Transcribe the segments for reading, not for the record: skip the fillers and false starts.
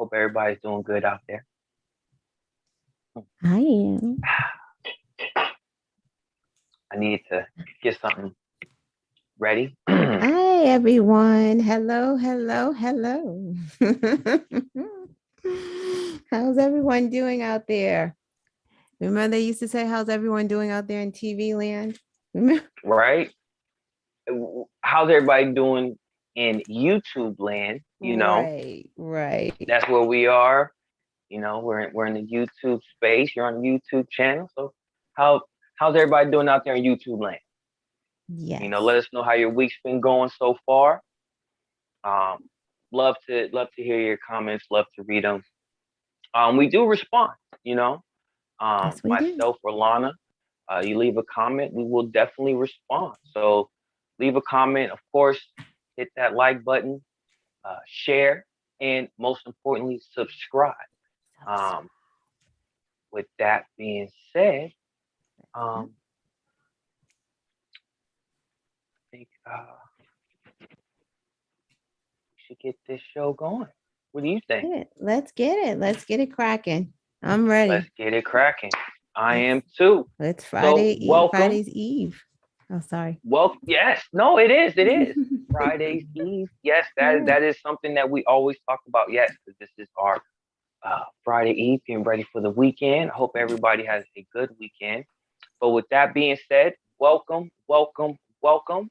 Hope everybody's doing good out there. I am. I need to get something ready. All Hi, everyone. Hello, hello, hello. How's everyone doing out there? Remember they used to say, how's everyone doing out there in TV land? right? How's everybody doing in YouTube land? Right. That's where we are. We're in the YouTube space. You're on the YouTube channel. So how how's everybody doing out there in YouTube land? Yes. Let us know how your week's been going so far. Um, love to hear your comments. Love to read them. We do respond. You know, Yes, we do. myself or Lana, you leave a comment, we will definitely respond. So leave a comment, of course, hit that like button, share, and most importantly, subscribe. Um, with that being said, I think we should get this show going. What do you think? Let's get it. Let's get it cracking. I'm Let's ready. get it cracking. I Let's am too. let's So welcome. Friday's Eve. Oh, sorry. Well, yes, no, it is. It is Friday's Eve. Yes, that Yeah. that is something that we always talk about. Yes, because this is our Friday Eve, getting ready for the weekend. I hope everybody has a good weekend. But with that being said, welcome, welcome, welcome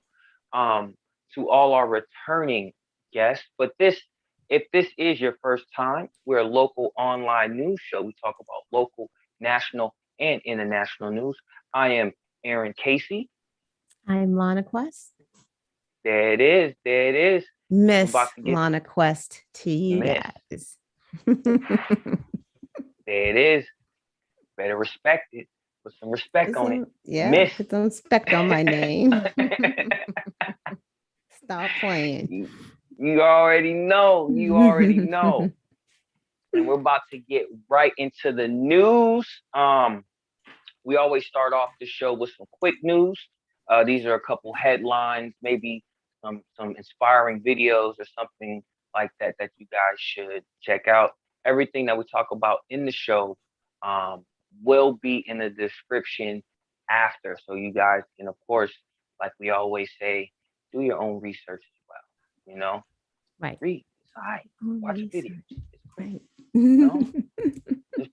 to all our returning guests. But if this is your first time, we're a local online news show. We talk about local, national, and international news. I am Aaron Casey. I'm Lana Quest. There it is. There it is. We're Miss about to get Lana Quest to you miss. guys. There it is. Better respect it. Put some respect on it. Yeah, Miss. put some respect on my name. Stop playing. You already know. You already know. And we're about to get right into the news. We always start off the show with some quick news. These are a couple headlines, maybe some inspiring videos or something like that you guys should check out. Everything that we talk about in the show um, will be in the description after, so you guys can, of course, like we always say, do your own research as well. Right. Read, it's all right. Watch videos, it's great. Right. You know,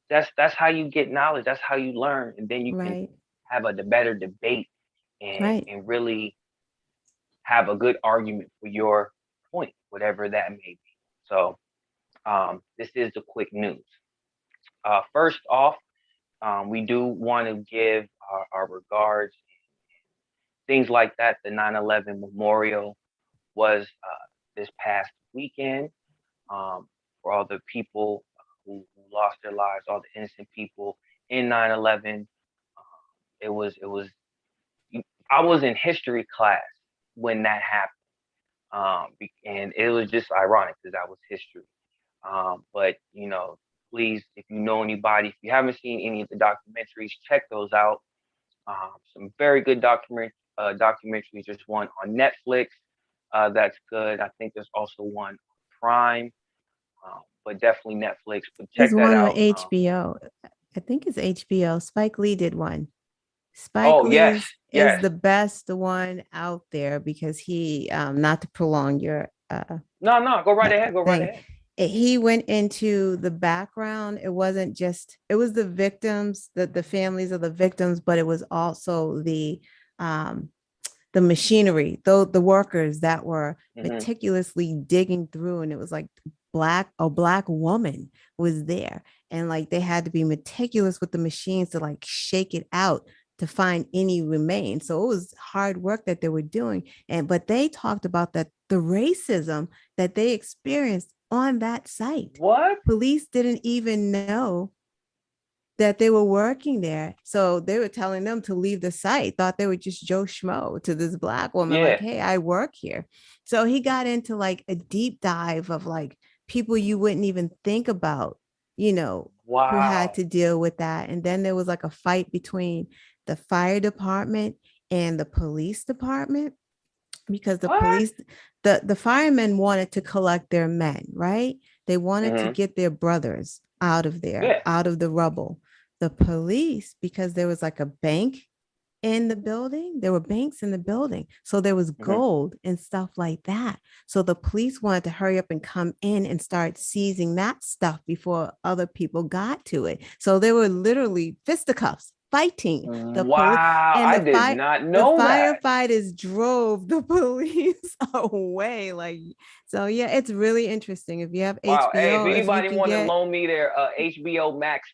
that's how you get knowledge. That's how you learn, and then you can Right. have a better debate and Right. and really have a good argument for your point, whatever that may be. So this is the quick news. First off, we do want to give our regards, things like that. The 9/11 memorial was this past weekend, for all the people who lost their lives, all the innocent people in 9/11. It was I was in history class when that happened, and it was just ironic because that was history. But please, if you know anybody, if you haven't seen any of the documentaries, check those out. Some very good documentaries. There's one on Netflix that's good. I think there's also one on Prime, but definitely Netflix. But There's check that one on out. HBO. I think it's HBO. Spike Lee did one. Spike Oh yes, Lee's is yes. the best one out there because he not to prolong your No, no, go right ahead. Go right thing. ahead. He went into the background. It wasn't just, it was the victims, the families of the victims, but it was also um the machinery, though the workers that were Hmm. meticulously digging through, and it was like a black woman was there, and like they had to be meticulous with the machines to like shake it out to find any remains. So it was hard work that they were doing. And but they talked about that the racism that they experienced on that site. What? Police didn't even know that they were working there. So they were telling them to leave the site, thought they were just Joe Schmo to this black woman, like, Yeah. hey, I work here. So he got into like a deep dive of like people you wouldn't even think about, who had Wow. to deal with that. And then there was like a fight between the fire department and the police department because the What? police the firemen wanted to collect their men, right? They wanted to Mm-hmm. get their brothers out of there, Yeah. out of the rubble. The police, because there was like a bank in the building. There were banks in the building. So there was Mm-hmm. gold and stuff like that. So the police wanted to hurry up and come in and start seizing that stuff before other people got to it. So there were literally fisticuffs fighting the police, Wow, and I did not the know that. firefighters drove the police away. Like, so yeah, it's really interesting. If you have Wow. Hey, if HBO, if you anybody can want to get, loan me their HBO Max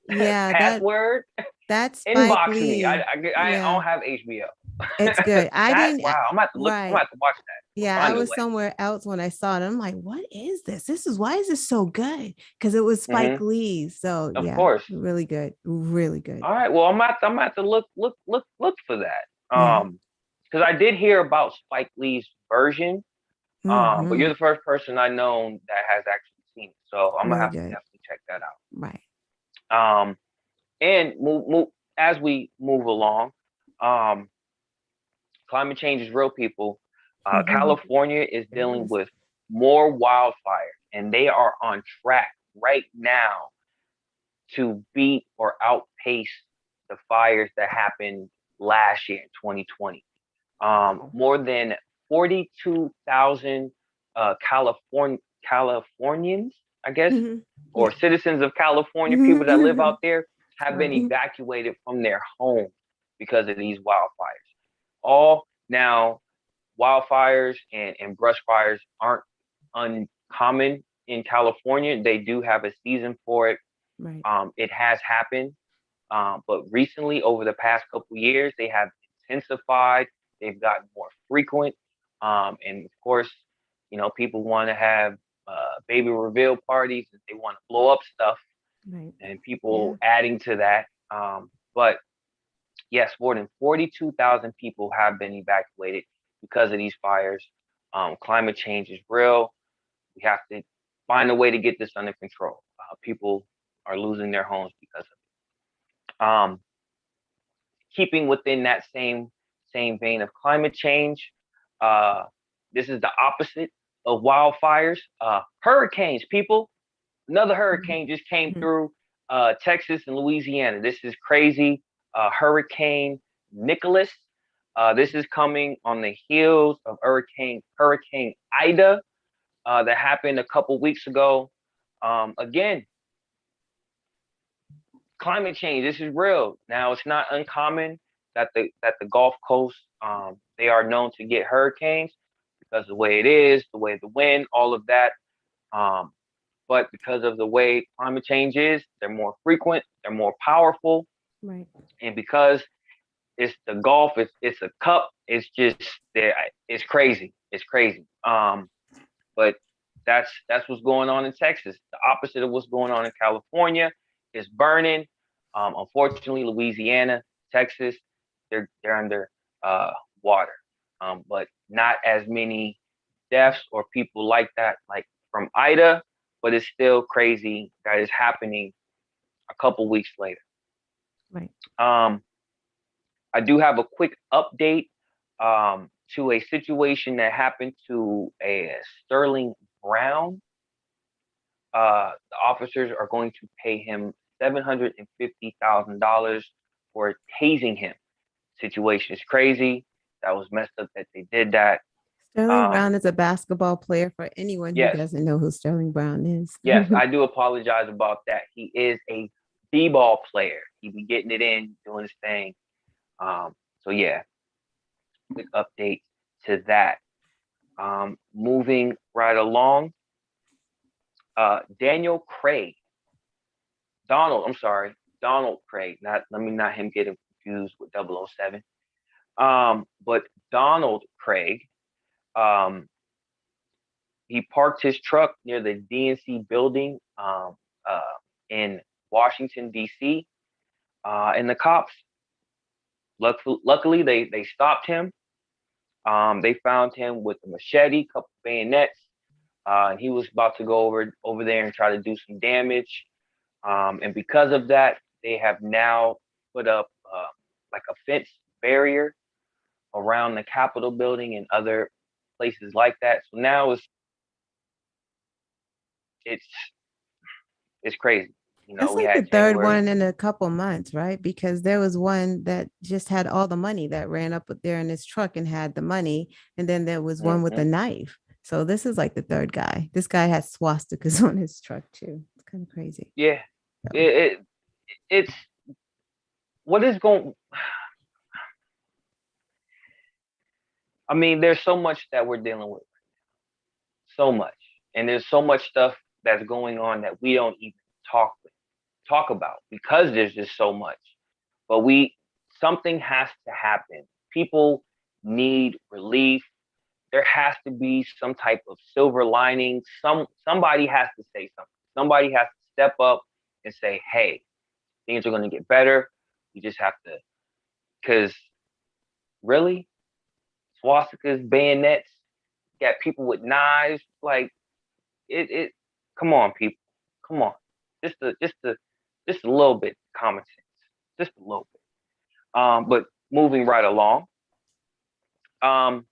yeah, password, that's Spike inbox me. I, Lee. I I Yeah, don't have HBO. it's good. I That didn't, wow, I'm about to look. I'm right. about to watch that. Yeah, I Find a was way. somewhere else when I saw it. I'm like, what is this? This is why is this so good? Because it was Spike Hmm. Lee. So Of yeah, course. really good. Really good. All right. Well, I'm about to look for that. Yeah. Because I did hear about Spike Lee's version. But you're Hmm. the first person I know that has actually seen it, so I'm gonna Really have to good. definitely check that Right. out. And move as we move along. Um, Climate change is real, people. Hmm. California is dealing with more wildfires, and they are on track right now to beat or outpace the fires that happened last year in 2020. More than 42,000 Californians, I guess, Hmm. or Yeah. citizens of California, people that live out there, have been Right. evacuated from their homes because of these wildfires. All now, wildfires and brush fires aren't uncommon in California. They do have a season for it. Right. It has happened, but recently, over the past couple years, they have intensified. They've gotten more frequent, and of course, people want to have baby reveal parties, and they want to blow up stuff, Right. and Yeah. people adding to that. But yes, more than 42,000 people have been evacuated because of these fires. Climate change is real. We have to find a way to get this under control. People are losing their homes because of it. Keeping within that same vein of climate change, uh, this is the opposite of wildfires. Hurricanes, people. Another hurricane just came Mhm. through Texas and Louisiana. This is crazy. Hurricane Nicholas. This is coming on the heels of Hurricane Ida that happened a couple weeks ago. Again, climate change. This is real. Now, it's not uncommon that the Gulf Coast they are known to get hurricanes because the way it is, the way the wind, all of that. Um, but because of the way climate change is, they're more frequent, they're more powerful, Right. and because it's the Gulf, it's a cup. It's just there. It's crazy. It's crazy. But that's what's going on in Texas. The opposite of what's going on in California is burning. Unfortunately, Louisiana, Texas, they're under uh, water, but not as many deaths or people like that, like from Ida. But it's still crazy that is happening a couple weeks later. Right. Um, I do have a quick update to a situation that happened to a Sterling Brown. The officers are going to pay him $750,000 for tasing him. Situation is crazy. That was messed up that they did that. Sterling Brown Um, is a basketball player for anyone who yes, doesn't know who Sterling Brown is. yes, I do apologize about that. He is a b-ball player. He be getting it in, doing his thing. Um, so yeah, quick update to that. Moving right along, Daniel Craig, I'm sorry, Donald Craig. Not let me not him get him confused with 007. But Donald Craig, um, he parked his truck near the DNC building uh, in Washington D.C. And the cops, luckily, they stopped him. They found him with a machete, couple bayonets, and he was about to go over there and try to do some damage. And because of that, they have now put up like a fence barrier around the Capitol building and other places like that. So now it's it's it's crazy. You know, It's we like the had third January. one in a couple months, right? Because there was one that just had all the money that ran up there in his truck and had the money. And then there was one with Hmm. a knife. So this is like the third guy. This guy has swastikas on his truck too. It's kind of crazy. Yeah, So, it it's what is going. I mean, there's so much that we're dealing with, so much, and there's so much stuff that's going on that we don't even talk about because there's just so much. But we something has to happen. People need relief. There has to be some type of silver lining. Somebody has to say something. Somebody has to step up and say, "Hey, things are going to get better. You just have to." Because really, swastikas, bayonets, got people with knives. Like it. Come on, people. Come on. Just a little bit common sense. Just a little bit. But moving right along. Um,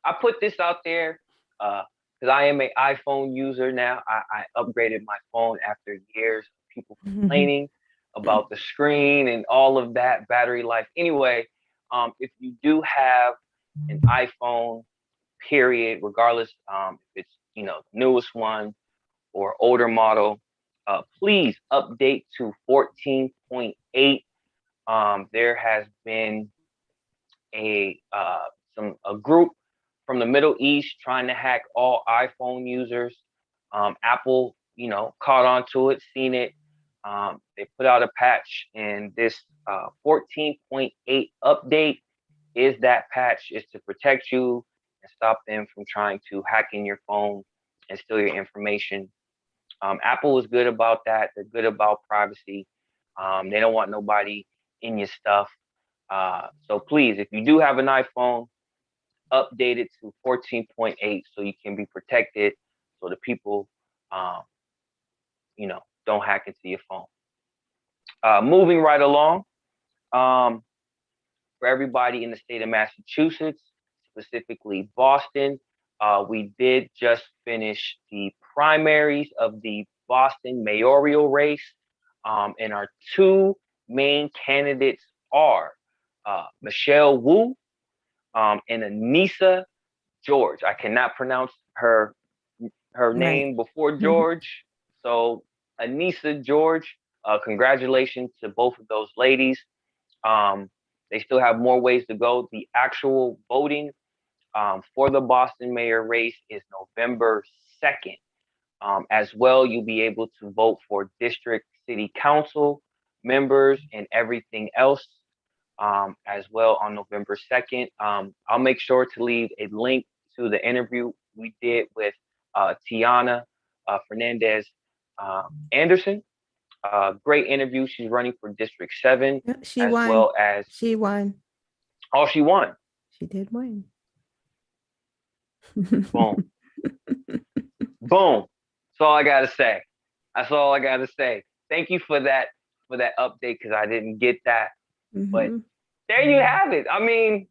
I put this out there because I am an iPhone user now. I upgraded my phone after years of people complaining about the screen and all of that battery life. Anyway, if you do have an iPhone, period, regardless if it's newest one or older model, please update to 14.8. There has been a group from the Middle East trying to hack all iPhone users. Apple, caught on to it, seen it. They put out a patch, and this 14.8 update is that patch is to protect you and stop them from trying to hack in your phone and steal your information. Apple is good about that. They're good about privacy. They don't want nobody in your stuff. So please, if you do have an iPhone, update it to 14.8 so you can be protected, so the people, um, don't hack into your phone. Moving right along, um, for everybody in the state of Massachusetts, specifically Boston, we did just finish the primaries of the Boston mayoral race, and our two main candidates are Michelle Wu and Anissa George. I cannot pronounce her right. name before George. So Anissa George, congratulations to both of those ladies. Um, they still have more ways to go. The actual voting for the Boston mayor race is November 2nd. As well, you'll be able to vote for district city council members and everything else as well on November 2nd. I'll make sure to leave a link to the interview we did with Tiana Fernandez Anderson. Great interview. She's running for District 7 Yep, she as won. well as, She won. oh, she won. She did win. Boom. Boom. That's all I got to say. That's all I got to say. Thank you for that update because I didn't get that. But Hmm. there you have it. I mean,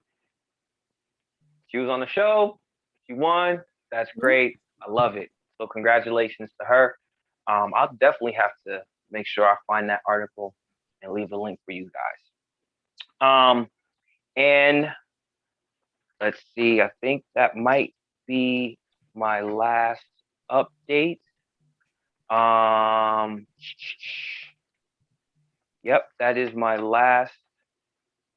she was on the show. She won. That's Yep. great. I love it. So congratulations to her. I'll definitely have to make sure I find that article and leave a link for you guys. And let's see. I think that might be my last update. Um, yep, that is my last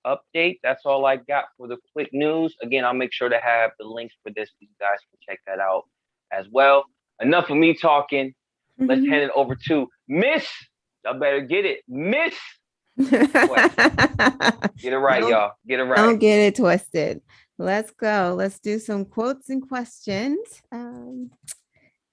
update. That's all I got for the quick news. Again, I'll make sure to have the links for this so you guys can check that out as well. Enough of me talking. Let's hand it over to Miss. Y'all better get it. Miss Quest. Get it right, don't y'all. Get it right. don't get it twisted. Let's go. Let's do some quotes and questions.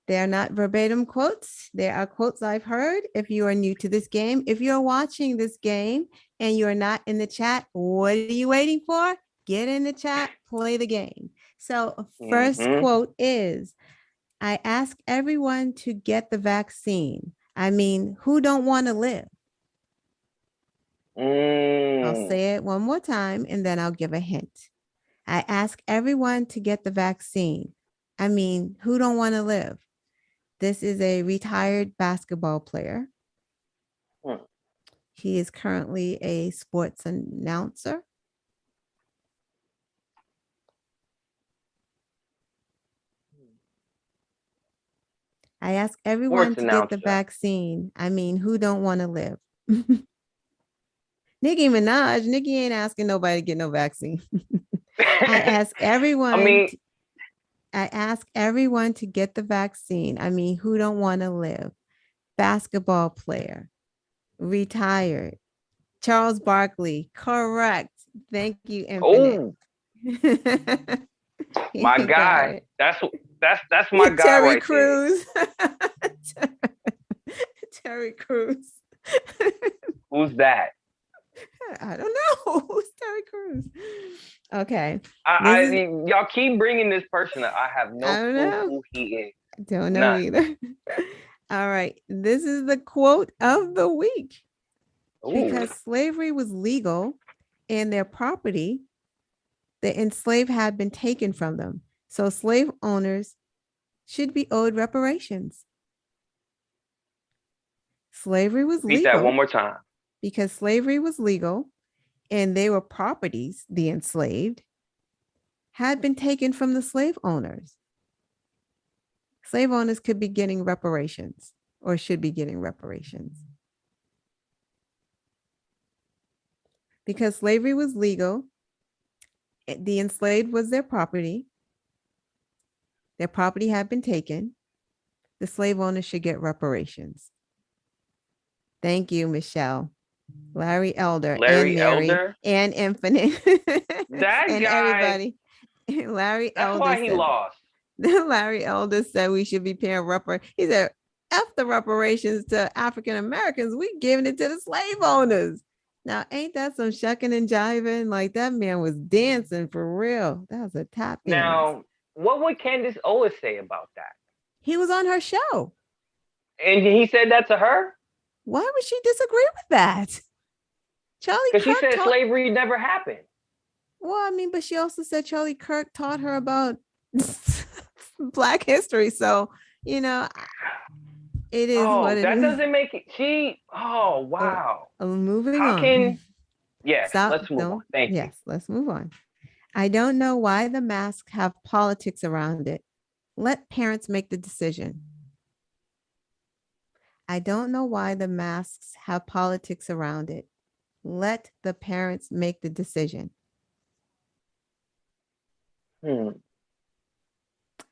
They are not verbatim quotes. They are quotes I've heard. If you are new to this game, if you're watching this game and you're not in the chat, what are you waiting for? Get in the chat, play the game. So, first Mm-hmm. quote is, I ask everyone to get the vaccine. I mean, who don't want to live? I'll Mm. say it one more time and then I'll give a hint. I ask everyone to get the vaccine. I mean, who don't want to live? This is a retired basketball player. Hmm. He is currently a sports announcer. I ask everyone Sports to get the announcer. vaccine. I mean, who don't want to live? Nicki Minaj. Nicki ain't asking nobody to get no vaccine. I ask I mean, everyone to get the vaccine. I mean, who don't want to live? Basketball player, retired. Charles Barkley, correct. Thank you, Infinite. oh, my You got guy. it. That's my guy Terry right there. Crews. Terry Crews. Who's that? I don't know. Who's Terry Crews? Okay. I mean, y'all keep bringing this person up. I have I no don't clue know. who he is. Don't know None. either. All right. This is the quote of the week. Ooh. Because slavery was legal and their property, the enslaved had been taken from them. So slave owners should be owed reparations. Slavery was Repeat that one legal more time. because slavery was legal and they were properties, the enslaved, had been taken from the slave owners. Slave owners could be getting reparations or should be getting reparations. Because slavery was legal, the enslaved was their property. Their property had been taken. The slave owners should get reparations. Thank you, Michelle, Larry Elder, and Larry Mary, Elder. and Infinite, That and guy. everybody. Larry That's Elder why he said, lost. Larry Elder said we should be paying reparations. He said, F the reparations to African Americans. We giving it to the slave owners. Now, ain't that some shucking and jiving? Like that man was dancing for real. That was a tap dance. Now, what would Candace Owens say about that? He was on her show. And he said that to her Why would she disagree with that? Charlie because she Kirk said taught. slavery never happened. Well, I mean, but she also said Charlie Kirk taught her about Black history. So, you know, it is what Oh, it that is. doesn't make it. She. Oh, wow. Moving How on. can? Yes. Stop. Let's move on. No. Thank you. Yes, let's move on. I don't know why the masks have politics around it. Let parents make the decision. I don't know why the masks have politics around it. Let the parents make the decision. Hmm.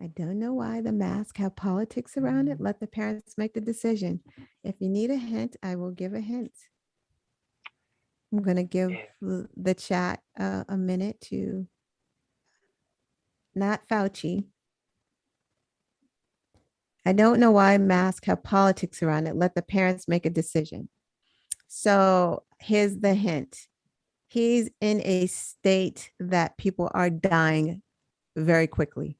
I don't know why the masks have politics around it. Let the parents make the decision. If you need a hint, I will give a hint. I'm going to give the chat a minute to not Fauci. I don't know why masks have politics around it. Let the parents make a decision. So here's the hint. He's in a state that people are dying very quickly.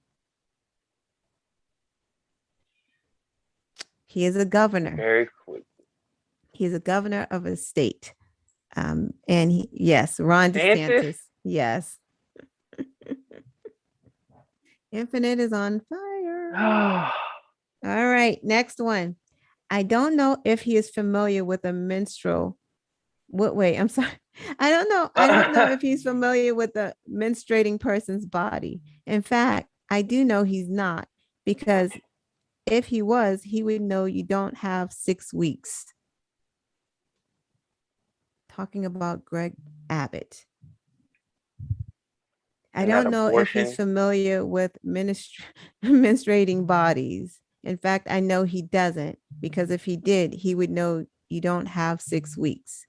He is a governor. Very quick. He's a governor of a state. And yes, Ron DeSantis. Yes. Infinite is on fire. All right, next one. I don't know if he is familiar with a menstrual. Wait, I'm sorry. I don't know. I don't know if he's familiar with the menstruating person's body. In fact, I do know he's not, because if he was, he would know you don't have 6 weeks. Talking about Greg Abbott. I don't know if he's familiar with menstruating bodies. In fact, I know he doesn't, because if he did, he would know you don't have 6 weeks.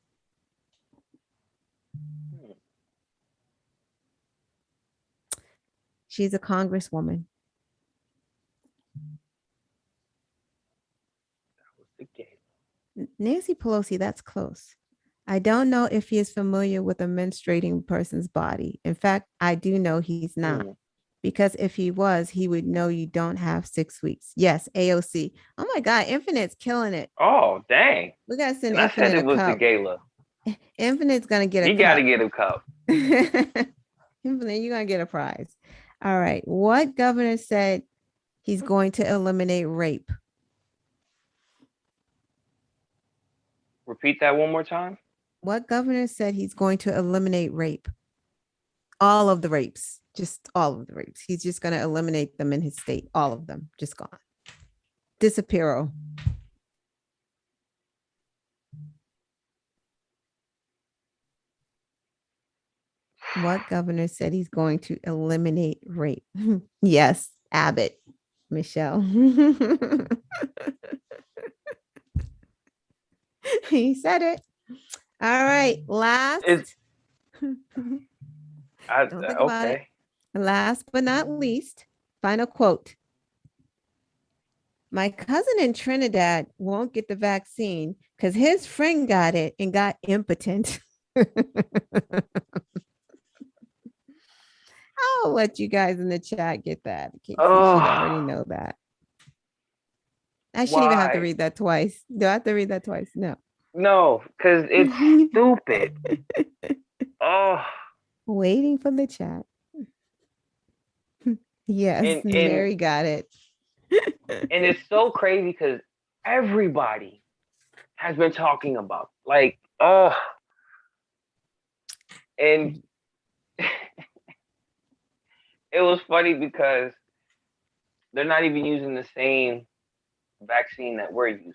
She's a congresswoman. Nancy Pelosi, that's close. I don't know if he is familiar with a menstruating person's body. In fact, I do know he's not. Because if he was, he would know you don't have 6 weeks. Yes, AOC. Oh my God, Infinite's killing it. Oh, dang. We got to send and Infinite I said it was cup. the gala. Infinite's going to get a cup. You got to get a cup. Infinite, you're going to get a prize. All right. What governor said he's going to eliminate rape? Repeat that one more time. What governor said he's going to eliminate rape? All of the rapes, just all of the rapes. He's just going to eliminate them in his state. All of them, just gone. Disappear. What governor said he's going to eliminate rape? Yes, Abbott, Michelle. He said it. All right, last. Don't think about it. Okay. Last but not least, final quote. My cousin in Trinidad won't get the vaccine because his friend got it and got impotent. I'll let you guys in the chat get that in case you should already know that. I shouldn't even have to Why? read that twice. Do I have to read that twice? No. No, because it's stupid. Oh. Waiting for the chat. Yes, And Mary got it. and it's so crazy because everybody has been talking about like, oh, and it was funny because they're not even using the same vaccine that we're using.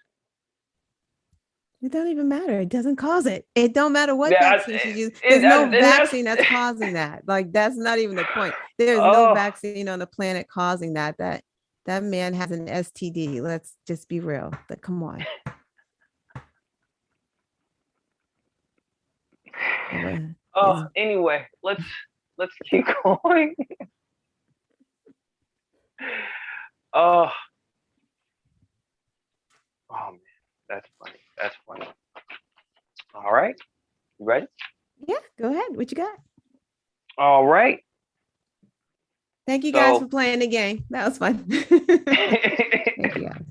It doesn't even matter. It doesn't cause it. It don't matter what Yeah, vaccine she used. There's no vaccine that's causing that. Like that's not even the point. There's no vaccine on the planet causing that. That man has an STD. Let's just be real. But come on. Anyway, let's keep going. Oh man, that's funny. That's funny. All right, you ready? Yeah, go ahead. What you got? All right. Thank you guys for playing the game. That was fun. Thank you guys.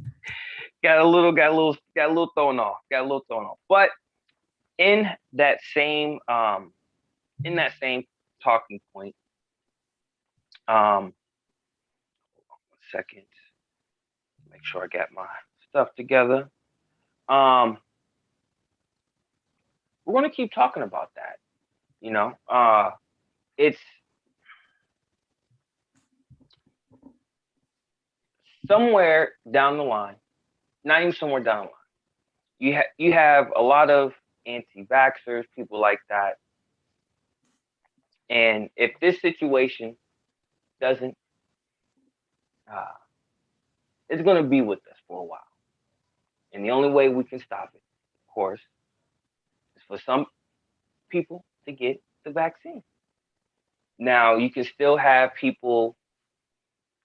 Got a little thrown off. But in that same talking point, 1 second. Make sure I got my stuff together. We're gonna keep talking about that. You know, it's somewhere down the line, not even somewhere down the line. You have a lot of anti-vaxxers, people like that. And if this situation doesn't, it's going to be with us for a while. And the only way we can stop it, of course, is for some people to get the vaccine. Now, you can still have people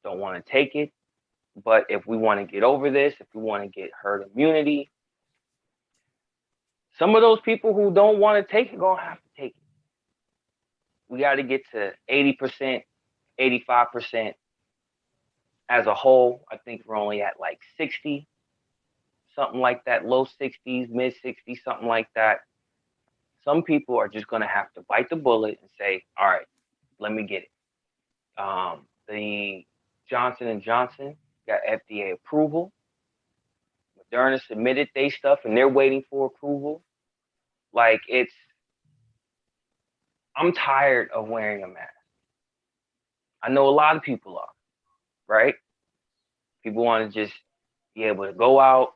don't want to take it, but if we want to get over this, if we want to get herd immunity, some of those people who don't want to take it going to have to take it. We got to get to 80%, 85% as a whole. I think we're only at like 60, something like that, low 60s, mid 60s, something like that. Some people are just going to have to bite the bullet and say, all right, let me get it. The Johnson & Johnson got FDA approval. Moderna submitted their stuff and they're waiting for approval. Like I'm tired of wearing a mask. I know a lot of people are, right? People want to just be able to go out,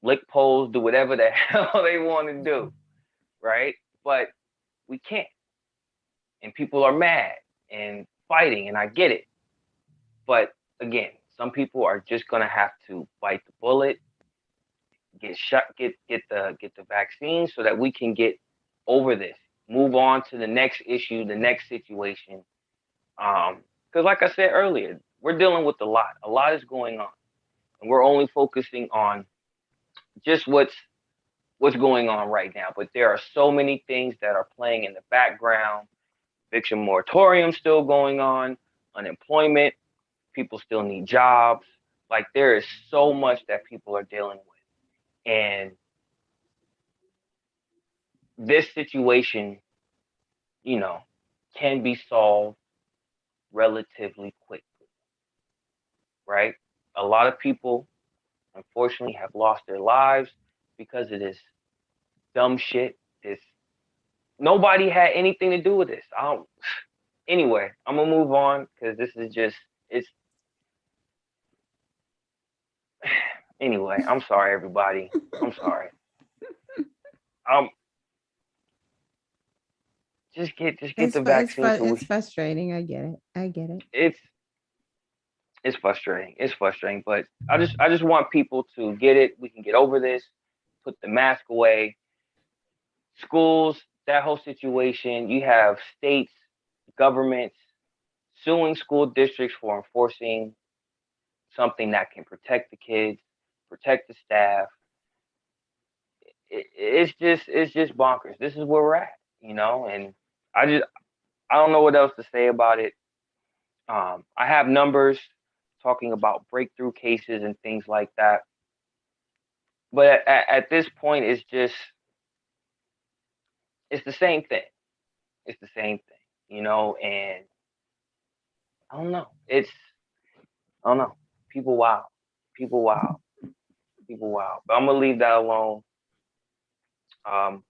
lick poles, do whatever the hell they want to do, right? But we can't. And people are mad and fighting, and I get it. But again, some people are just gonna have to bite the bullet, get the vaccine so that we can get over this, move on to the next issue, the next situation. Because like I said earlier, we're dealing with a lot. A lot is going on, and we're only focusing on just what's going on right now. But there are so many things that are playing in the background. Eviction moratorium still going on, unemployment, people still need jobs. Like there is so much that people are dealing with. And this situation, can be solved relatively quickly, right? A lot of people, unfortunately, have lost their lives because of this dumb shit. It's nobody had anything to do with this. I don't. Anyway, I'm gonna move on because this is just it's. Anyway, I'm sorry, everybody. I'm sorry. Um, just get the vaccine so It's we. frustrating. I get it. I get it. It's frustrating. It's frustrating, but I just want people to get it. We can get over this. Put the mask away. Schools, that whole situation. You have states, governments suing school districts for enforcing something that can protect the kids, protect the staff. It's just bonkers. This is where we're at, and I don't know what else to say about it. I have numbers talking about breakthrough cases and things like that, but at this point, it's the same thing. It's the same thing, and I don't know. I don't know. People wow, people wow, people wow. But I'm gonna leave that alone. Um,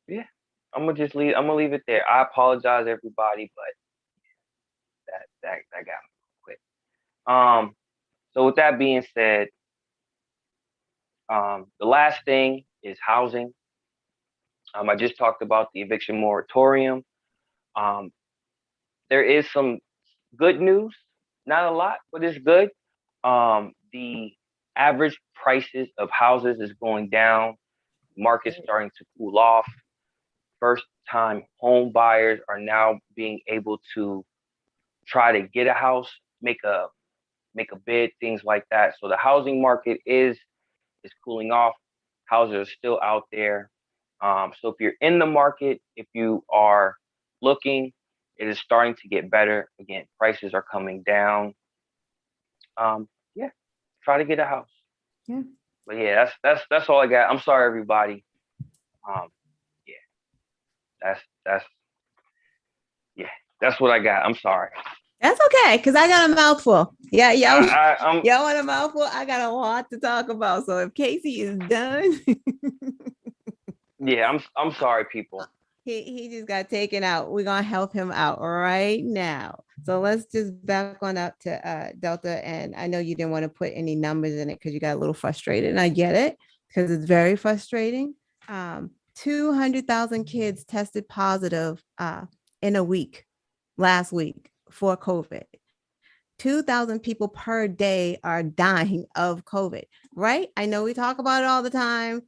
yeah, I'm gonna leave it there. I apologize, everybody, but that got me quick. So with that being said, the last thing is housing. I just talked about the eviction moratorium. Um, there is some good news, not a lot, but it's good. The average prices of houses is going down. Market's starting to cool off. First time home buyers are now being able to try to get a house, make a bid, things like that. So the housing market is cooling off. Houses are still out there. So if you're in the market, if you are looking, it is starting to get better. Again, prices are coming down. Yeah, try to get a house. Yeah. But yeah, that's all I got. I'm sorry, everybody. Um, yeah, that's yeah, that's what I got. I'm sorry. That's okay, because I got a mouthful. Yeah, yeah. I'm Y'all want a mouthful? I got a lot to talk about. So if Casey is done, yeah, I'm sorry, people. he just got taken out. We're gonna help him out right now. So let's just back on up to Delta. And I know you didn't want to put any numbers in it because you got a little frustrated, and I get it because it's very frustrating. 200,000 kids tested positive in a week last week for COVID. 2,000 people per day are dying of COVID, right? I know we talk about it all the time.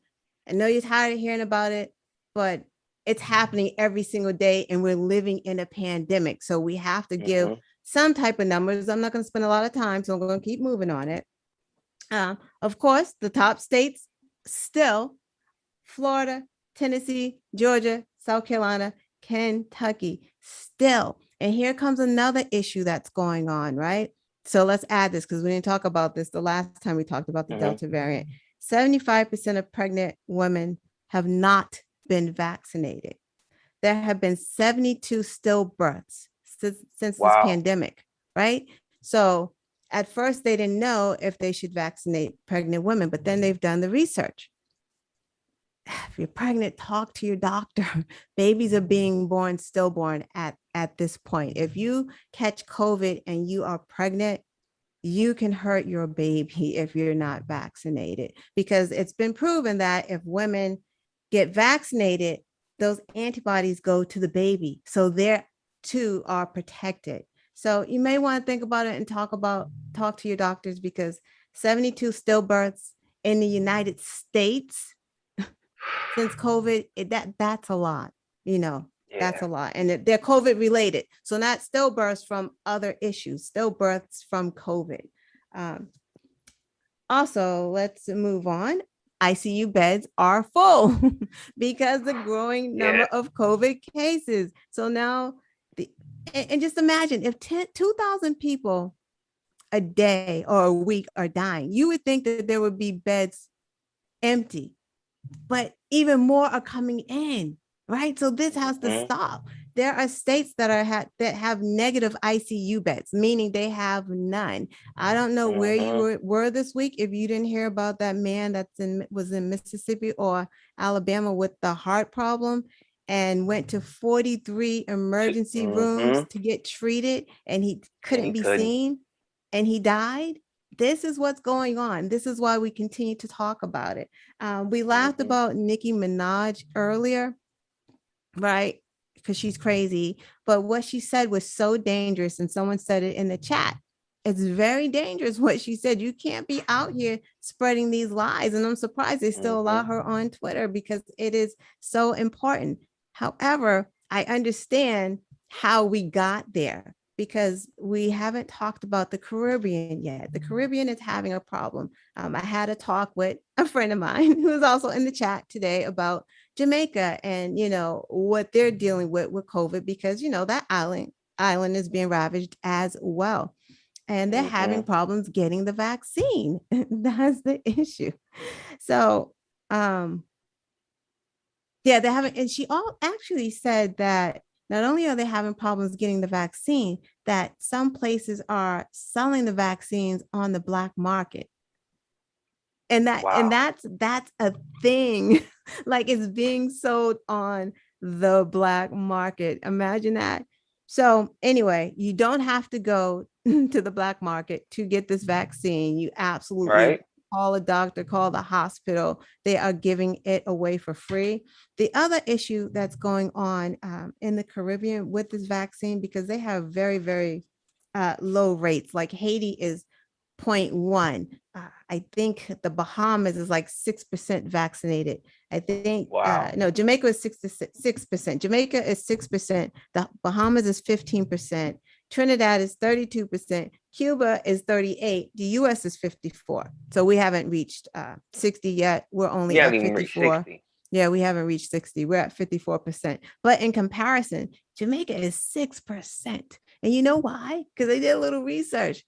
I know you're tired of hearing about it, but it's happening every single day, and we're living in a pandemic. So we have to give some type of numbers. I'm not going to spend a lot of time, so I'm going to keep moving on it. Of course, the top states still Florida, Tennessee, Georgia, South Carolina, Kentucky, still. And here comes another issue that's going on, right? So let's add this because we didn't talk about this the last time we talked about the Delta variant. 75% of pregnant women have not been vaccinated. There have been 72 stillbirths since this pandemic, right? So at first they didn't know if they should vaccinate pregnant women, but then they've done the research. If you're pregnant, talk to your doctor. Babies are being born stillborn at this point. If you catch COVID and you are pregnant, you can hurt your baby if you're not vaccinated, because it's been proven that if women get vaccinated, those antibodies go to the baby. So they too are protected. So you may want to think about it and talk to your doctors, because 72 stillbirths in the United States since COVID, that's a lot, that's a lot. And they're COVID related. So not stillbirths from other issues, stillbirths from COVID. Also, let's move on. ICU beds are full because the growing number of COVID cases. So now, and just imagine if 2,000 people a day or a week are dying, you would think that there would be beds empty, but even more are coming in, right? So this has to stop. there are states that that have negative ICU beds, meaning they have none. I don't know where you were this week if you didn't hear about that man was in Mississippi or Alabama with the heart problem and went to 43 emergency rooms to get treated, and he couldn't be seen, and he died. This is what's going on. This is why we continue to talk about it. We laughed about Nicki Minaj earlier, right? Because she's crazy. But what she said was so dangerous. And someone said it in the chat. It's very dangerous what she said. You can't be out here spreading these lies. And I'm surprised they still allow her on Twitter because it is so important. However, I understand how we got there because we haven't talked about the Caribbean yet. The Caribbean is having a problem. I had a talk with a friend of mine who is also in the chat today about Jamaica and, what they're dealing with COVID because, that island is being ravaged as well. And they're having problems getting the vaccine. That's the issue. So, yeah, they're having, and she all actually said that not only are they having problems getting the vaccine, that some places are selling the vaccines on the black market. And that's a thing. Like it's being sold on the black market. Imagine that. So anyway, you don't have to go to the black market to get this vaccine. You absolutely call a doctor, call the hospital. They are giving it away for free. The other issue that's going on in the Caribbean with this vaccine, because they have very, very low rates, like Haiti is 0.1. I think the Bahamas is like 6% vaccinated. I think no, Jamaica is 6%. Jamaica is 6%. The Bahamas is 15%. Trinidad is 32%. Cuba is 38%. The US is 54%. So we haven't reached 60 yet. We're only at 54. Yeah, we haven't reached 60. We're at 54%. But in comparison, Jamaica is 6%. And you know why? Because they did a little research.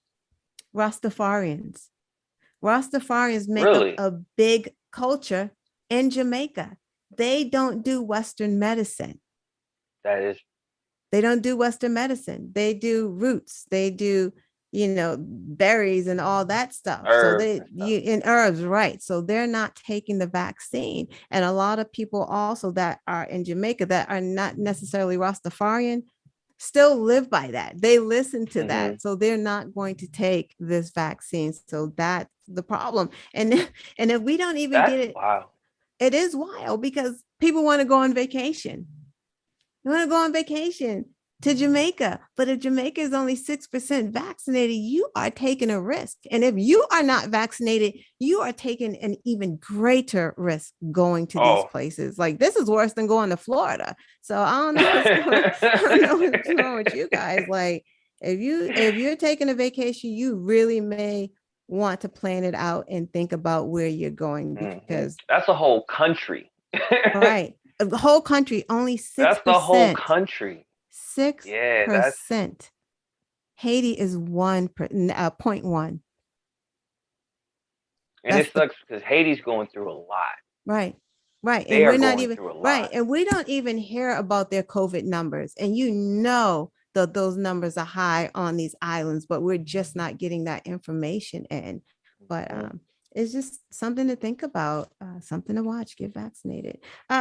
Rastafarians make up a big culture in Jamaica. They don't do Western medicine. They don't do Western medicine. They do roots. They do, berries and all that stuff. Herbs, right. So they're not taking the vaccine. And a lot of people also that are in Jamaica that are not necessarily Rastafarian still live by that. They listen to that. So they're not going to take this vaccine. So that's the problem. And if we don't even get it, it is wild because people want to go on vacation. You want to go on vacation to Jamaica. But if Jamaica is only 6% vaccinated, you are taking a risk. And if you are not vaccinated, you are taking an even greater risk going to these places. Like this is worse than going to Florida. So I don't know what's wrong with you guys. Like if you're taking a vacation, you really may want to plan it out and think about where you're going because that's a whole country. Right. The whole country, only 6%. That's the whole country. 6%. Yeah, Haiti is 0.1. And it sucks because Haiti's going through a lot. Right. And we're not even right. And we don't even hear about their COVID numbers. And that those numbers are high on these islands, but we're just not getting that information in. But it's just something to think about, something to watch, get vaccinated.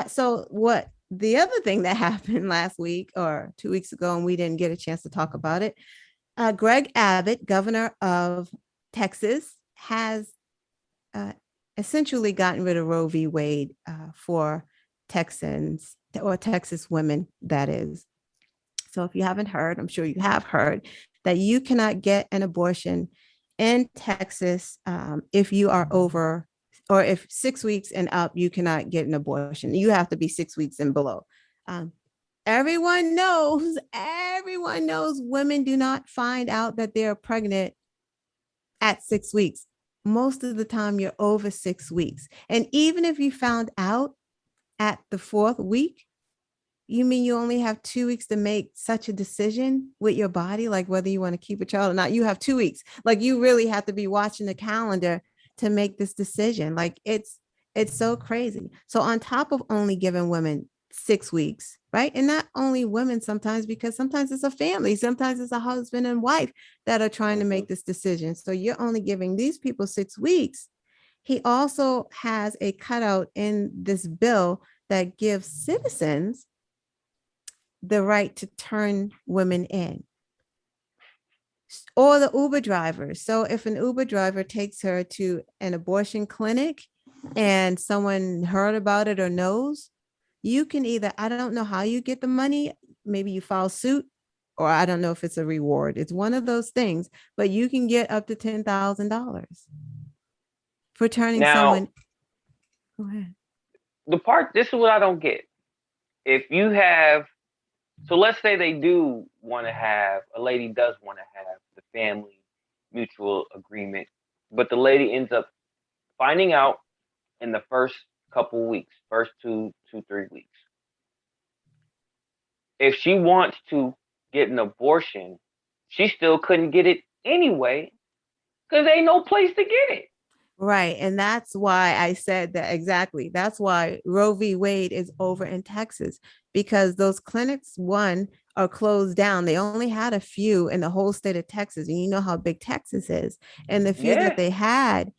So what the other thing that happened last week or 2 weeks ago, and we didn't get a chance to talk about it, Greg Abbott, governor of Texas, has essentially gotten rid of Roe v. Wade for Texans or Texas women, that is. So if you haven't heard, I'm sure you have heard that you cannot get an abortion in Texas if you are over, or if 6 weeks and up, you cannot get an abortion. You have to be 6 weeks and below. Everyone knows women do not find out that they're pregnant at 6 weeks. Most of the time you're over 6 weeks. And even if you found out at the 4th week, you mean you only have 2 weeks to make such a decision with your body, like whether you want to keep a child or not. You have 2 weeks. Like you really have to be watching the calendar to make this decision. Like it's so crazy. So on top of only giving women 6 weeks, right? And not only women sometimes, because sometimes it's a family, sometimes it's a husband and wife that are trying to Hmm. make this decision. So you're only giving these people 6 weeks. He also has a cutout in this bill that gives citizens the right to turn women in, or the Uber drivers. So if an Uber driver takes her to an abortion clinic and someone heard about it or knows, you can either, I don't know how you get the money, maybe you file suit, or I don't know if it's a reward. It's one of those things, but you can get up to $10,000 for turning Now, someone. Go ahead. this is what I don't get. If you have, so let's say they do want to have, a lady does want to have the family mutual agreement, but the lady ends up finding out in the first couple weeks, first 3 weeks. If she wants to get an abortion, she still couldn't get it anyway because ain't no place to get it. Right. And that's why I said that exactly. That's why Roe v. Wade is over in Texas, because those clinics, one, are closed down. They only had a few in the whole state of Texas. And you know how big Texas is. And the few that Yeah. they had,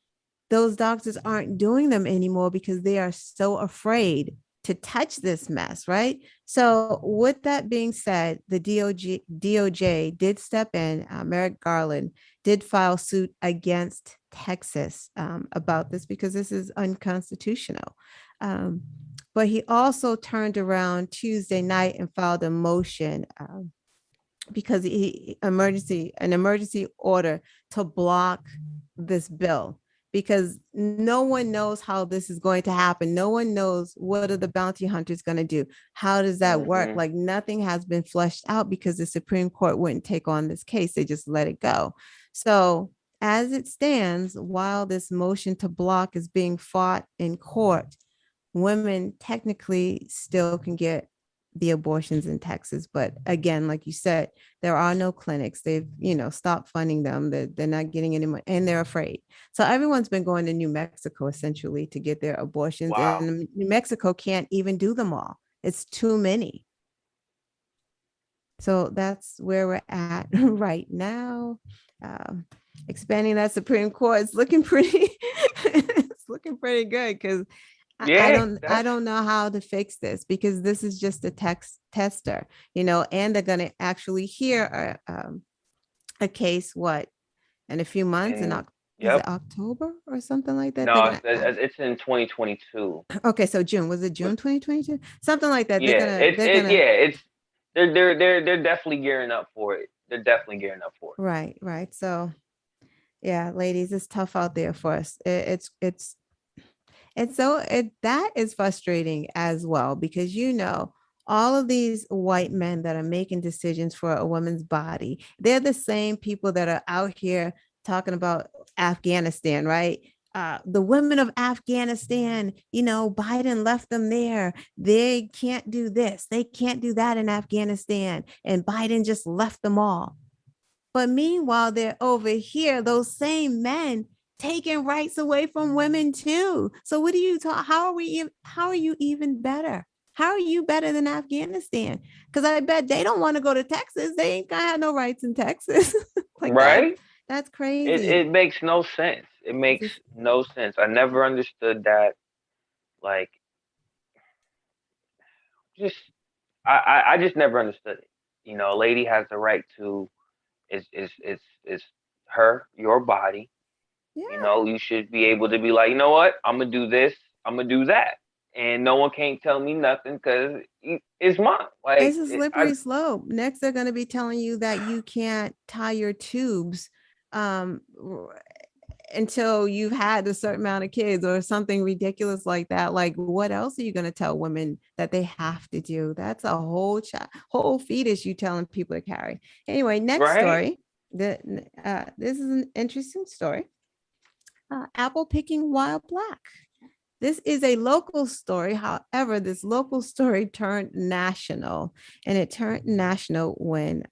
those doctors aren't doing them anymore because they are so afraid to touch this mess, right? So, with that being said, the DOJ did step in. Merrick Garland did file suit against Texas about this because this is unconstitutional. Um, but he also turned around Tuesday night and filed a motion because an emergency order to block this bill, because no one knows how this is going to happen. No one knows what are the bounty hunters going to do. How does that work? Hmm. Like, nothing has been fleshed out because the Supreme Court wouldn't take on this case. They just let it go. So as it stands, while this motion to block is being fought in court, women technically still can get the abortions in Texas. But again, like you said, there are no clinics. They've, stopped funding them. They're not getting any money, and they're afraid. So everyone's been going to New Mexico essentially to get their abortions. Wow. And New Mexico can't even do them all. It's too many. So that's where we're at right now. Um, Expanding that Supreme Court is looking pretty, it's looking pretty good, because Yeah, I that's don't know how to fix this, because this is just a text tester, and they're going to actually hear a case, what, in a few months, and is yep. it October or something like that? They're No, going to, it's in 2022. okay, so June, was it But June 2022? Something like that. yeah, They're gonna, it's they're definitely gearing up for it. They're definitely gearing up for right, right. So yeah, ladies, it's tough out there for us. That is frustrating as well, because all of these white men that are making decisions for a woman's body, they're the same people that are out here talking about Afghanistan, right? The women of Afghanistan, Biden left them there. They can't do this, they can't do that in Afghanistan, and Biden just left them all. But meanwhile, they're over here, those same men taking rights away from women too. So what do you talk? How are you even better? How are you better than Afghanistan? Because I bet they don't want to go to Texas. They ain't gonna have no rights in Texas. it. Like, Right? that's It crazy. makes no sense. It makes Just, no sense. I never understood that. Like, just I just never understood it. A lady has the right to is her your body. yeah. You should be able to be like, you know what, I'm gonna do this, I'm gonna do that, and no one can't tell me nothing because it's mine. It's a slippery slope. Next, they're going to be telling you that you can't tie your tubes um, until you've had a certain amount of kids or something ridiculous like that. Like, what else are you going to tell women that they have to do? That's a whole fetus you telling people to carry. Anyway, next right. story. This is an interesting story. Apple picking while black. This is a local story. However, this local story turned national, and it turned national when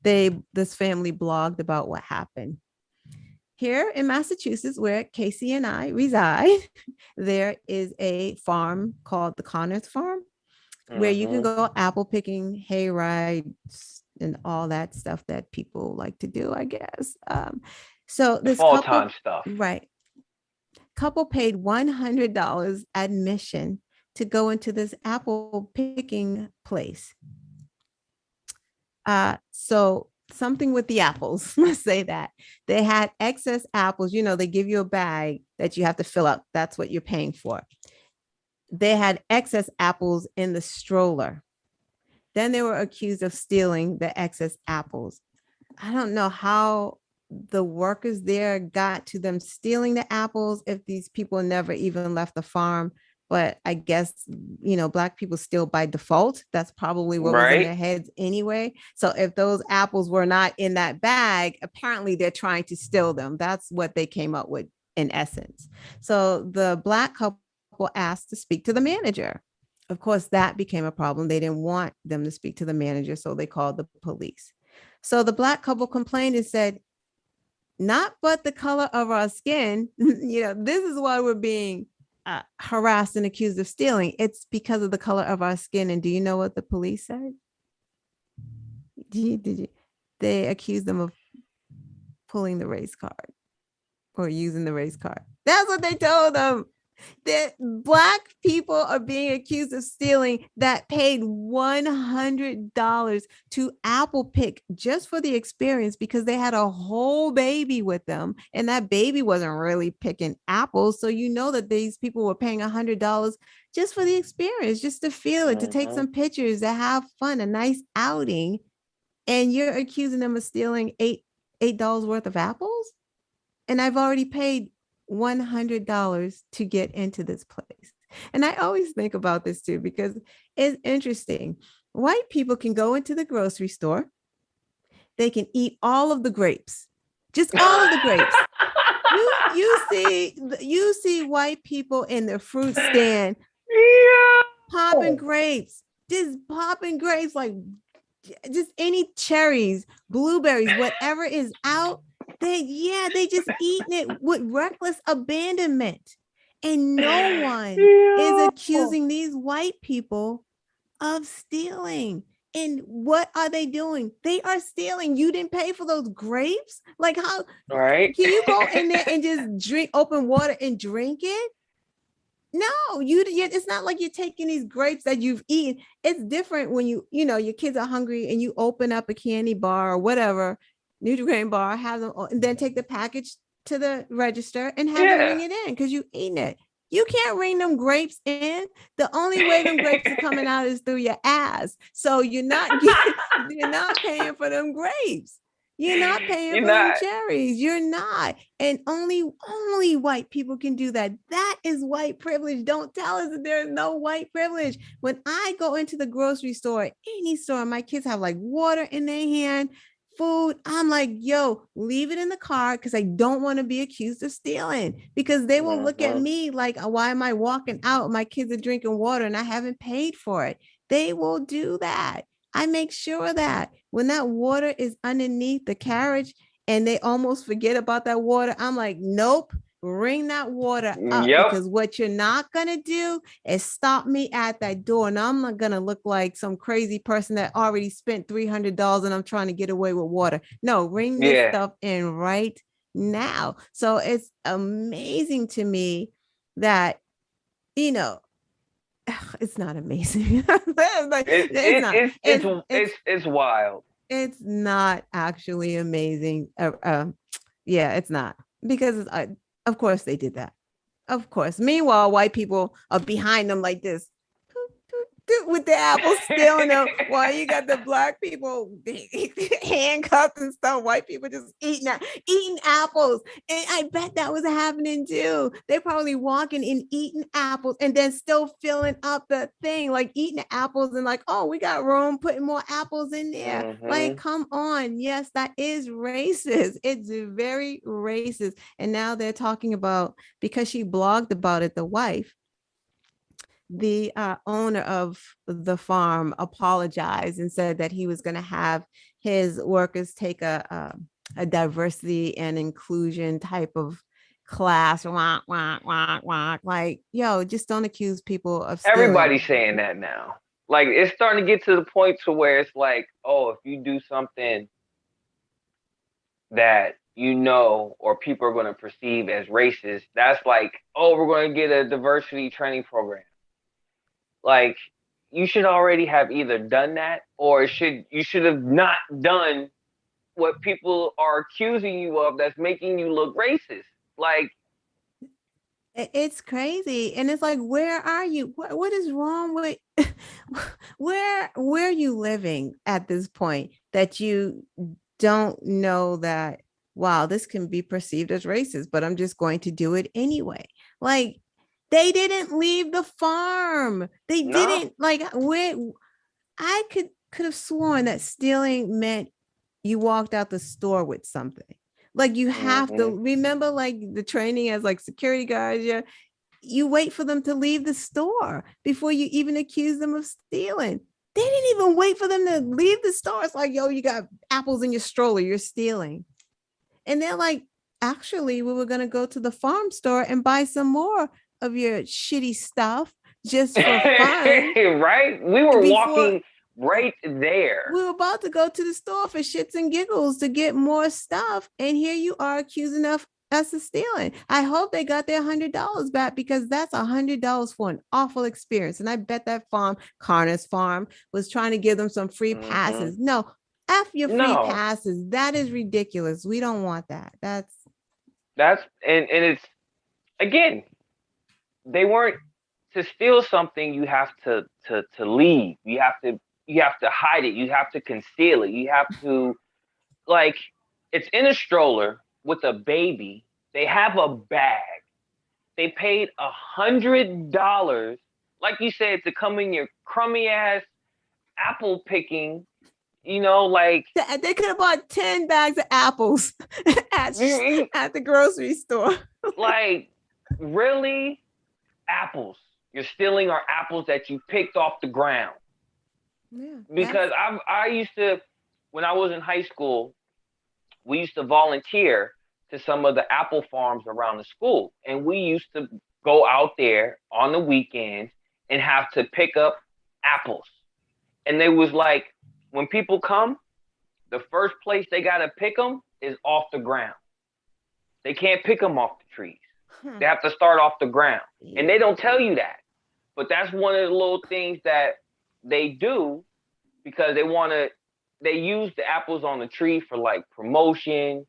this family blogged about what happened. here in Massachusetts, where Casey and I reside, there is a farm called the Connors Farm, where you can Mm-hmm. go apple picking, hay rides, and all that stuff that people like to do, I guess. So The this fall time couple, stuff. right, couple paid $100 admission to go into this apple picking place. So something with the apples, let's say that they had excess apples. They give you a bag that you have to fill up. That's what you're paying for. They had excess apples in the stroller. Then they were accused of stealing the excess apples. I don't know how the workers there got to them stealing the apples if these people never even left the farm. But I guess, Black people steal by default. That's probably what was in Right? their heads anyway. So if those apples were not in that bag, apparently they're trying to steal them. That's what they came up with in essence. So the Black couple asked to speak to the manager. Of course, that became a problem. They didn't want them to speak to the manager, so they called the police. So the Black couple complained and said, not but the color of our skin, this is why we're being harassed and accused of stealing. It's because of the color of our skin. And do you know what the police said? Did you? They accused them of pulling the race card or using the race card. That's what they told them. That Black people are being accused of stealing that paid $100 to apple pick just for the experience, because they had a whole baby with them and that baby wasn't really picking apples. So that these people were paying $100 just for the experience, just to feel it, to take Mm-hmm. some pictures, to have fun, a nice outing. And you're accusing them of stealing $8 worth of apples. And I've already paid $100 to get into this place. And I always think about this too, because it's interesting. White people can go into the grocery store, they can eat all of the grapes, just all of the grapes. You see white people in the fruit stand popping Yeah. grapes, just popping grapes, like just any cherries, blueberries, whatever is out. They just eating it with reckless abandonment. And no one is Yeah. accusing these white people of stealing. And what are they doing? They are stealing. You didn't pay for those grapes? Like, how Right? can you go in there and just drink open water and drink it? No, it's not like you're taking these grapes that you've eaten. It's different when your kids are hungry and you open up a candy bar or whatever, Nutri-Grain bar, have them, and then take the package to the register and have them Yeah. ring it in because you eaten it. You can't ring them grapes in. The only way them grapes are coming out is through your ass. So you're not paying for them grapes. You're not paying You're for them not. cherries. You're not. And only white people can do that. That is white privilege. Don't tell us that there's no white privilege. When I go into the grocery store, any store, my kids have like water in their hand, food. I'm like, yo, leave it in the car because I don't want to be accused of stealing, because they will look at Mm-hmm. me like, why am I walking out? My kids are drinking water and I haven't paid for it. They will do that. I make sure that when that water is underneath the carriage and they almost forget about that water, I'm like, nope, bring that water up, Yep. because what you're not going to do is stop me at that door. And I'm not going to look like some crazy person that already spent $300 and I'm trying to get away with water. No, bring this Yeah. stuff in right now. So it's amazing to me that, you know, it's not amazing. It's not. It's wild. It's not actually amazing. Yeah, it's not, because of course they did that. Of course. Meanwhile, white people are behind them like this with the apples, stealing them, while you got the Black people handcuffed and stuff. White people just eating apples. And I bet that was happening too. They're probably walking and eating apples and then still filling up the thing, like eating apples and like, oh, we got room, putting more apples in there. Like, Mm-hmm. come on. Yes, that is racist. It's very racist. And now they're talking about, because she blogged about it, the wife, the owner of the farm apologized and said that he was going to have his workers take a diversity and inclusion type of class. Wah, wah, wah, wah. Like, yo, just don't accuse people of stealing. Everybody's saying that now. Like it's starting to get to the point to where it's like, oh, if you do something that you know or people are going to perceive as racist, that's like, oh, we're going to get a diversity training program. Like you should already have either done that or you should have not done what people are accusing you of that's making you look racist. Like It's crazy. And it's like, where are you? What is wrong with where are you living at this point that you don't know that, wow, this can be perceived as racist, but I'm just going to do it anyway. Like they didn't leave the farm. They no. didn't like where I could have sworn that stealing meant you walked out the store with something. Like you have to Hmm. remember, like the training as like security guards. Yeah, you wait for them to leave the store before you even accuse them of stealing. They didn't even wait for them to leave the store. It's like, yo, you got apples in your stroller, you're stealing. And they're like, actually, we were gonna go to the farm store and buy some more of your shitty stuff just for fun Right? We were before walking right there. we were about to go to the store for shits and giggles to get more stuff, and here you are accusing us of stealing. I hope they got their $100 back because that's $100 for an awful experience. And I bet that farm, Carner's farm, was trying to give them some free Hmm. passes. No, F your free No, passes. That is ridiculous. We don't want that. That's that's and it's again, they weren't to steal something. You have to leave. You have to hide it. You have to conceal it. You have to like it's in a stroller with a baby. They have a bag. They paid $100, like you said, to come in your crummy ass apple picking. Like they could have bought 10 bags of apples at, you, at the grocery store. like really apples. You're stealing our apples that you picked off the ground. Yeah, Because I used to when I was in high school, we used to volunteer to some of the apple farms around the school, and we used to go out there on the weekends and have to pick up apples. And they was like, when people come, the first place they gotta pick them is off the ground. They can't pick them off the trees. huh. They have to start off the ground, and they don't Yeah. tell you that. But that's one of the little things that they do because they want to. They use the apples on the tree for like promotion.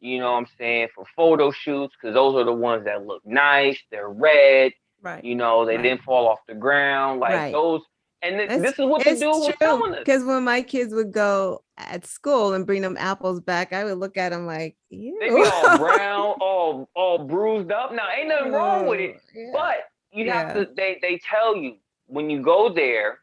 You know what I'm saying? For photo shoots because those are the ones that look nice. They're red. Right. They Right. didn't fall off the ground like Right. those. And It's this is what the it's dude was true telling us. because when my kids would go at school and bring them apples back, I would look at them like, They be ew. all brown, all bruised up. Now ain't nothing wrong with it, Oh, yeah. but you have Yeah. to. They tell you when you go there,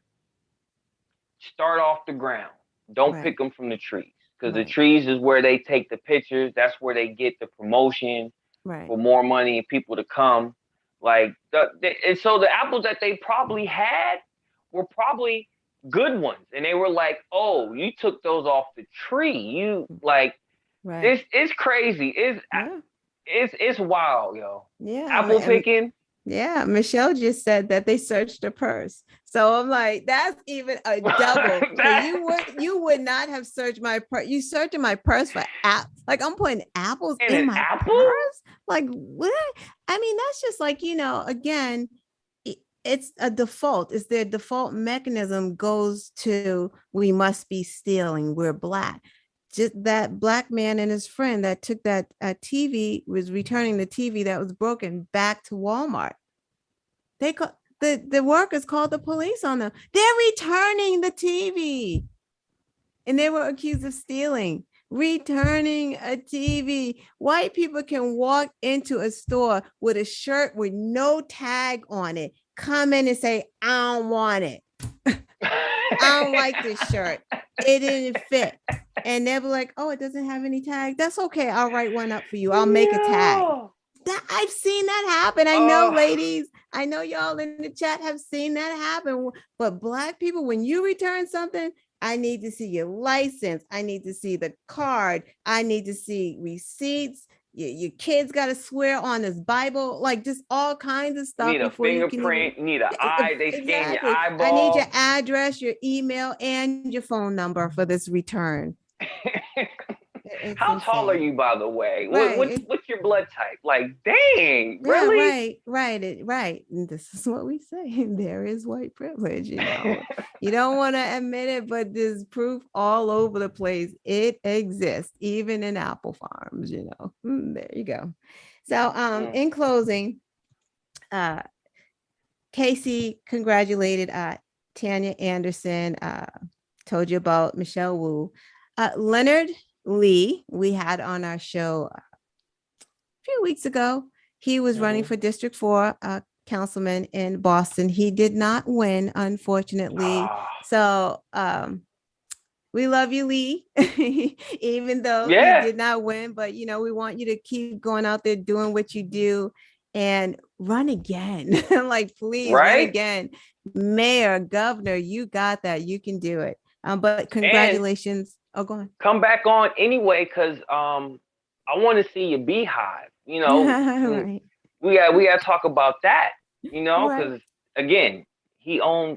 start off the ground. Don't Right. pick them from the trees because the Right. trees is where they take the pictures. That's where they get the promotion Right. for more money and people to come. Like and so the apples that they probably had were probably good ones, and they were like, "Oh, you took those off the tree. You like Right. it's crazy. Yeah. It's wild, yo. Yeah. Apple picking. Yeah, Michelle just said that they searched her purse. So I'm like, that's even a double. So That you would not have searched my purse. You searched my purse for apples. Like I'm putting apples and in an my apple. purse. Like what? I mean, that's just like, again, it's a default. It's their default mechanism goes to we must be stealing. We're black. Just that black man and his friend that took that TV was returning the TV that was broken back to Walmart. They call the workers called the police on them. They're returning the TV, and they were accused of stealing. Returning a TV. White people can walk into a store with a shirt with no tag on it, come in and say, "I don't want it. I don't like this shirt. It didn't fit." And they'll be like, "Oh, it doesn't have any tag. That's okay. I'll write one up for you. I'll make a tag." Yeah. That I've seen that happen. I know, ladies. I know y'all in the chat have seen that happen. But black people, when you return something, I need to see your license. I need to see the card. I need to see receipts. Your kids got to swear on this Bible, like just all kinds of You stuff need a before you can even. fingerprint. You need an eye. They scan your Exactly. I need your eyeball. address, your email, and your phone number for this return. It's How tall are insane. you, by the way? Right. What's your blood type? Like, dang, Yeah, really? right. And this is what we say. There is white privilege, you know. You don't want to admit it, but there's proof all over the place. It exists, even in apple farms, you know. There you go. So in closing, Casey congratulated Tanya Anderson, told you about Michelle Wu. Leonard Lee, we had on our show few weeks ago. He was running for District 4 councilman in Boston. He did not win, unfortunately. So we love you, Lee, even though you Yeah, did not win. But, you know, we want you to keep going out there doing what you do and run again. Like, please run right. again. Mayor, governor, you got that. You can do it. But And congratulations. Oh, go on. come back on anyway, cause I want to see your beehive. You know, Right. we got to talk about that. You know, Right. cause again, you ain't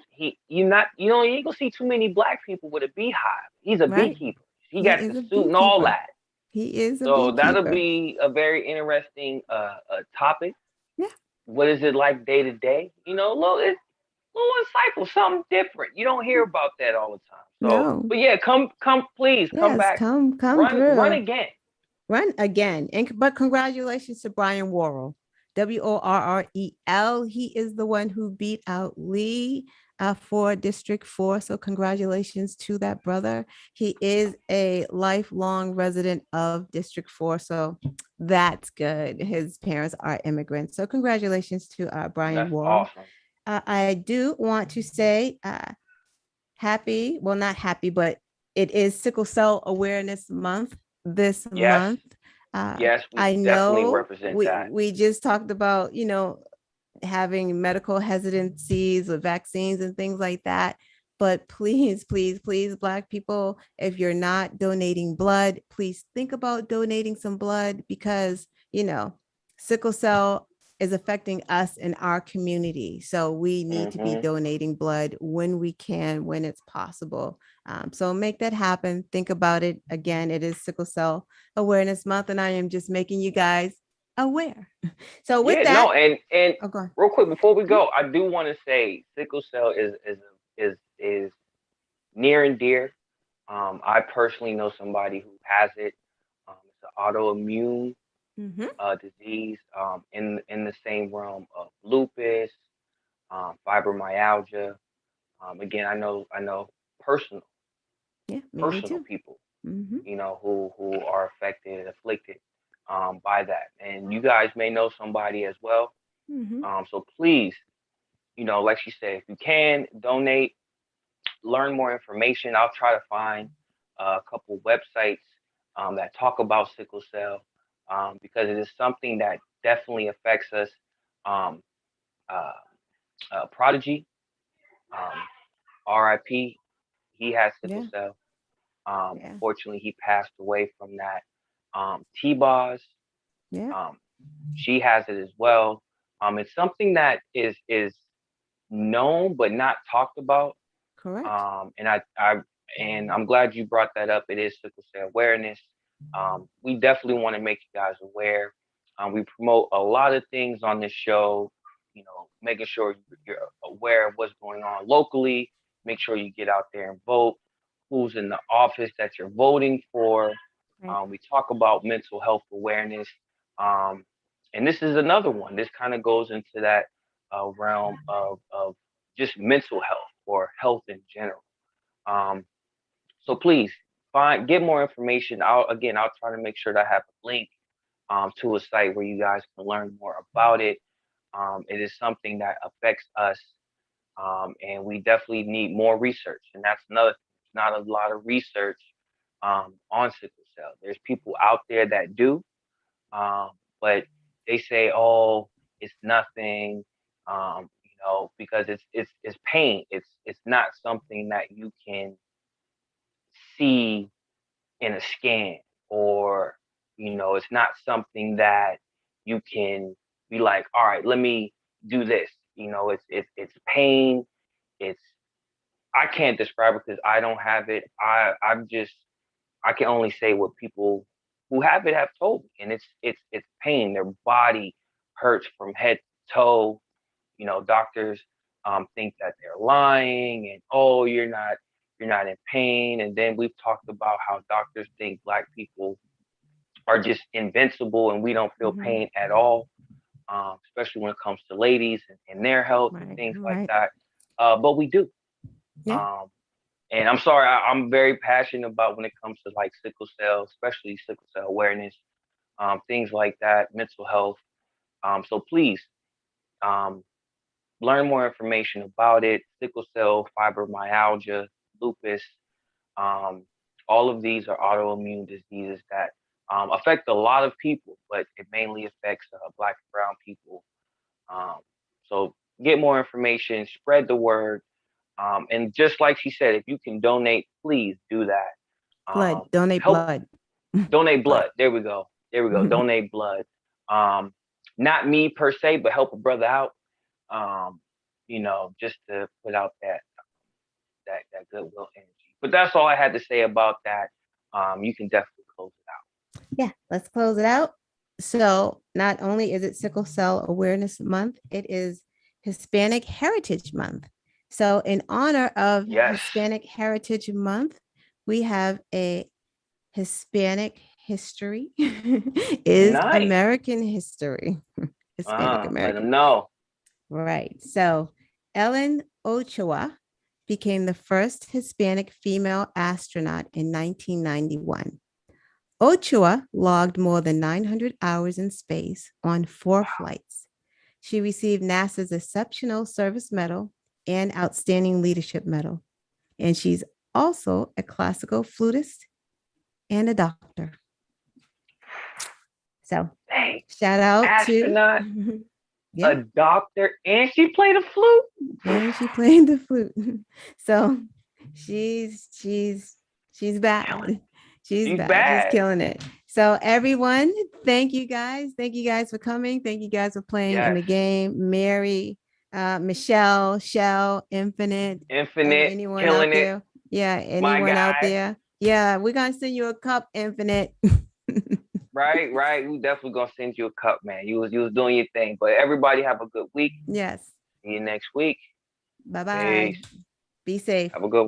gonna see too many black people with a beehive. He's a Right. beekeeper. He He got is the a suit and all beekeeper. that. He is a So that'll beekeeper. be a very interesting topic. Yeah. What is it like day to day? You know, little insightful, something different. You don't hear about that all the time. So, No. but yeah, please come Yes, back, come run through. again. Run again. And but congratulations to Brian Worrell. Worrell. He is the one who beat out Lee for District 4. So congratulations to that brother. He is a lifelong resident of District 4. So that's good. His parents are immigrants. So congratulations to Brian That's Worrell. awesome. I do want to say happy, well, not happy, but it is Sickle Cell Awareness Month this Yes, month. yes, we I definitely know represent that. we just talked about, you know, having medical hesitancies with vaccines and things like that. But please, please, please, Black people, if you're not donating blood, please think about donating some blood because, you know, sickle cell is affecting us in our community. So we need to be Hmm. donating blood when we can, when it's possible. So make that happen. Think about it. Again, it is Sickle Cell Awareness Month, and I am just making you guys aware. So with Yeah, that, no, and oh, go on. real quick before we Mhm. go, I do want to say sickle cell is near and dear. I personally know somebody who has it. It's an autoimmune Mhm. disease in the same realm of lupus, fibromyalgia. Again, I know personal Yeah, me personal too. people, Hmm. you know, who are affected, afflicted by that, and you guys may know somebody as well. Hmm. So please, you know, like she said, if you can donate, learn more information. I'll try to find a couple websites that talk about sickle cell because it is something that definitely affects us. Um, uh, Prodigy, um, RIP, he has sickle Yeah, cell. yeah, Unfortunately, he passed away from that. T-Boz, yeah. um, she has it as well. It's something that is known but not talked about. Correct. And I'm glad you brought that up. It is sickle cell awareness. We definitely want to make you guys aware. We promote a lot of things on this show. You know, making sure you're aware of what's going on locally. Make sure you get out there and vote. Who's in the office that you're voting for? Right. We talk about mental health awareness, um, and this is another one. This kind of goes into that realm of just mental health or health in general. Um, so please get more information. I'll try to make sure that I have a link to a site where you guys can learn more about it. It is something that affects us, and we definitely need more research. And that's another thing. There's not a lot of research on sickle cell. There's people out there that do, um, but they say, "Oh, it's nothing," you know, because it's pain. It's not something that you can see in a scan, or it's not something that you can be like, all right, let me do this. It's pain. It's I can't describe it because I don't have it. I can only say what people who have it have told me, and it's pain. Their body hurts from head to toe. Doctors think that they're lying, and oh, you're not in pain. And then we've talked about how doctors think Black people are just invincible, and we don't feel pain at all, especially when it comes to ladies and their health and things like that. But we do. Yeah. And I'm sorry, I'm very passionate about when it comes to like sickle cell, especially sickle cell awareness, things like that, mental health. So please, um, learn more information about it. Sickle cell, fibromyalgia, lupus. Um, all of these are autoimmune diseases that affect a lot of people, but it mainly affects Black and brown people. Um, so get more information, spread the word. And just like she said, if you can donate, please do that. Blood. Donate Help blood. donate Blood. blood. There we go. There we go. Donate blood. Um, Not me per se, but help a brother out. Um, just to put out that goodwill energy. But that's all I had to say about that. You can definitely close it out. Yeah, let's close it out. So, not only is it Sickle Cell Awareness Month, it is Hispanic Heritage Month. So, in honor of Yes. Hispanic Heritage Month, we have a Hispanic history is Nice. American history. Hispanic Let American. them know. Right. So, Ellen Ochoa became the first Hispanic female astronaut in 1991. Ochoa logged more than 900 hours in space on 4 flights. She received NASA's Exceptional Service Medal and Outstanding Leadership Medal. And she's also a classical flutist and a doctor. So, shout out astronaut, to a doctor, and she played a flute. And she played the flute. So she's bad. She's bad. She's killing it. So everyone, thank you guys. Thank you guys for coming. Thank you guys for playing in the game. Mary, Michelle, Shell, Infinite, anyone out there? Yeah, anyone out there? Yeah, we're gonna send you a cup, Infinite. Right. We definitely gonna send you a cup, man. You was doing your thing. But everybody have a good week. Yes. See you next week. Bye-bye. Be safe. Have a good one.